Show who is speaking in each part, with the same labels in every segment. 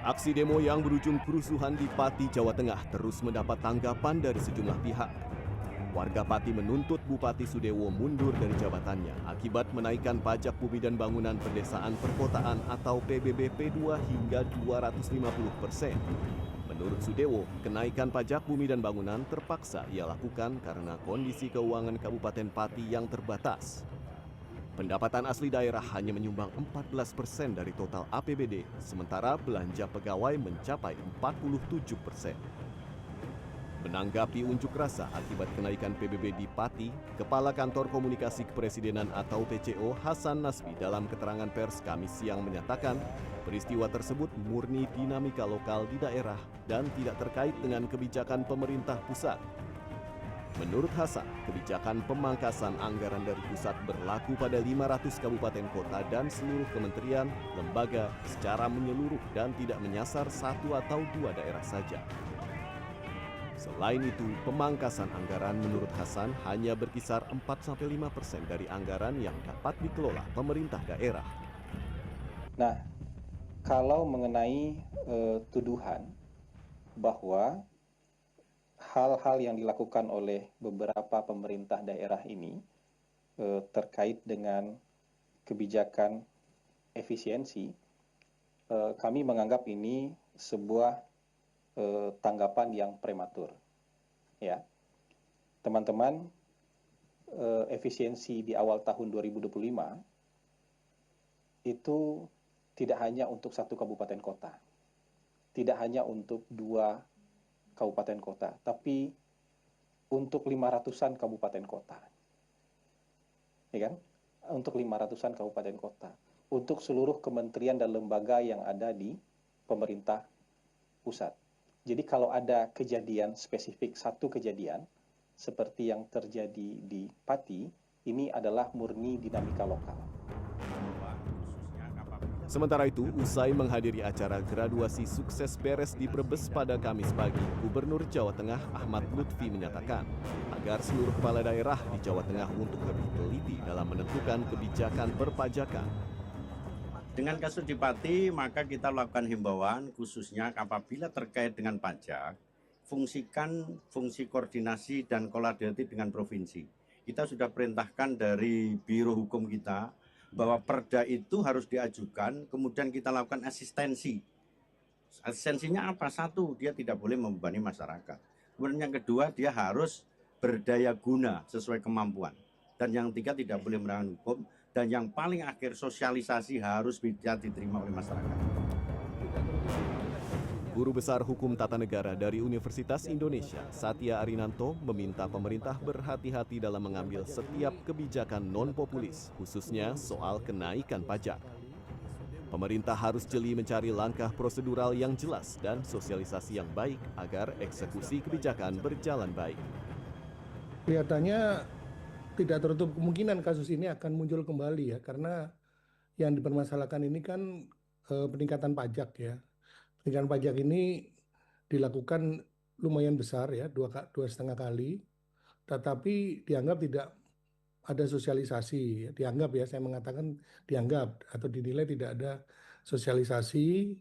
Speaker 1: Aksi demo yang berujung kerusuhan di Pati, Jawa Tengah terus mendapat tanggapan dari sejumlah pihak. Warga Pati menuntut Bupati Sudewo mundur dari jabatannya akibat menaikkan pajak bumi dan bangunan pedesaan perkotaan atau PBB P2 hingga 250%. Menurut Sudewo, kenaikan pajak bumi dan bangunan terpaksa ia lakukan karena kondisi keuangan Kabupaten Pati yang terbatas. Pendapatan asli daerah hanya menyumbang 14% dari total APBD, sementara belanja pegawai mencapai 47%. Menanggapi unjuk rasa akibat kenaikan PBB di Pati, Kepala Kantor Komunikasi Kepresidenan atau PCO Hasan Nasbi dalam keterangan pers Kamis siang menyatakan, peristiwa tersebut murni dinamika lokal di daerah dan tidak terkait dengan kebijakan pemerintah pusat. Menurut Hasan, kebijakan pemangkasan anggaran dari pusat berlaku pada 500 kabupaten kota dan seluruh kementerian, lembaga secara menyeluruh dan tidak menyasar satu atau dua daerah saja. Selain itu, pemangkasan anggaran menurut Hasan hanya berkisar 4-5% dari anggaran yang dapat dikelola pemerintah daerah.
Speaker 2: Nah, kalau mengenai tuduhan bahwa hal-hal yang dilakukan oleh beberapa pemerintah daerah ini terkait dengan kebijakan efisiensi, kami menganggap ini sebuah tanggapan yang prematur. Ya, teman-teman, efisiensi di awal tahun 2025 itu tidak hanya untuk satu kabupaten kota, tidak hanya untuk dua kabupaten kota, tapi untuk 500-an kabupaten kota. Ya kan? Untuk 500-an kabupaten kota. Untuk seluruh kementerian dan lembaga yang ada di pemerintah pusat. Jadi kalau ada kejadian spesifik, satu kejadian, seperti yang terjadi di Pati, ini adalah murni dinamika lokal.
Speaker 1: Sementara itu, usai menghadiri acara graduasi sukses beres di Brebes pada Kamis pagi, Gubernur Jawa Tengah Ahmad Lutfi menyatakan agar seluruh kepala daerah di Jawa Tengah untuk lebih teliti dalam menentukan kebijakan perpajakan.
Speaker 3: Dengan kasus di Pati, maka kita lakukan himbauan khususnya apabila terkait dengan pajak, fungsikan fungsi koordinasi dan kolaboratif dengan provinsi. Kita sudah perintahkan dari Biro Hukum kita, bahwa perda itu harus diajukan, kemudian kita lakukan asistensi. Asistensinya apa? Satu, dia tidak boleh membebani masyarakat. Kemudian yang kedua, dia harus berdaya guna sesuai kemampuan. Dan yang ketiga, tidak boleh melanggar hukum. Dan yang paling akhir, sosialisasi harus bisa diterima oleh masyarakat.
Speaker 1: Guru Besar Hukum Tata Negara dari Universitas Indonesia, Satya Arinanto, meminta pemerintah berhati-hati dalam mengambil setiap kebijakan non-populis, khususnya soal kenaikan pajak. Pemerintah harus jeli mencari langkah prosedural yang jelas dan sosialisasi yang baik agar eksekusi kebijakan berjalan baik.
Speaker 4: Kelihatannya tidak tertutup kemungkinan kasus ini akan muncul kembali ya, karena yang dipermasalahkan ini kan peningkatan pajak ya. Peningkatan pajak ini dilakukan lumayan besar ya, 2,5 kali, tetapi dianggap tidak ada sosialisasi. Dianggap ya, saya mengatakan dianggap atau dinilai tidak ada sosialisasi,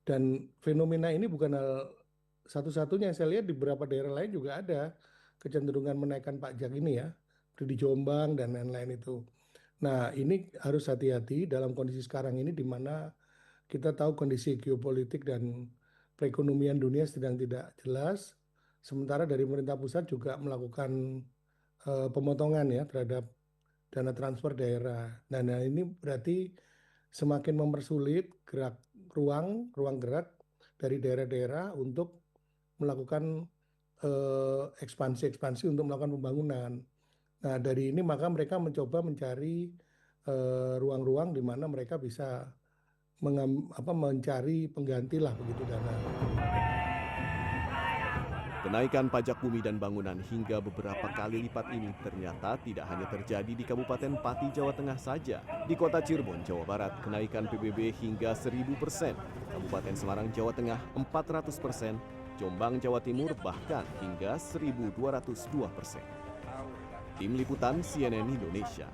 Speaker 4: dan fenomena ini bukan hal satu-satunya. Saya lihat di beberapa daerah lain juga ada kecenderungan menaikkan pajak ini ya, seperti di Jombang dan lain-lain itu. Nah, ini harus hati-hati dalam kondisi sekarang ini di mana kita tahu kondisi geopolitik dan perekonomian dunia sedang tidak jelas. Sementara dari pemerintah pusat juga melakukan pemotongan ya terhadap dana transfer daerah. Nah, ini berarti semakin mempersulit ruang gerak dari daerah-daerah untuk melakukan ekspansi untuk melakukan pembangunan. Nah, dari ini maka mereka mencoba mencari ruang-ruang di mana mereka bisa mencari pengganti lah begitu dana.
Speaker 1: Kenaikan pajak bumi dan bangunan hingga beberapa kali lipat ini ternyata tidak hanya terjadi di Kabupaten Pati, Jawa Tengah saja. Di Kota Cirebon, Jawa Barat, kenaikan PBB hingga 1000%, Kabupaten Semarang, Jawa Tengah 400%, Jombang, Jawa Timur bahkan hingga 1202%. Tim Liputan CNN Indonesia.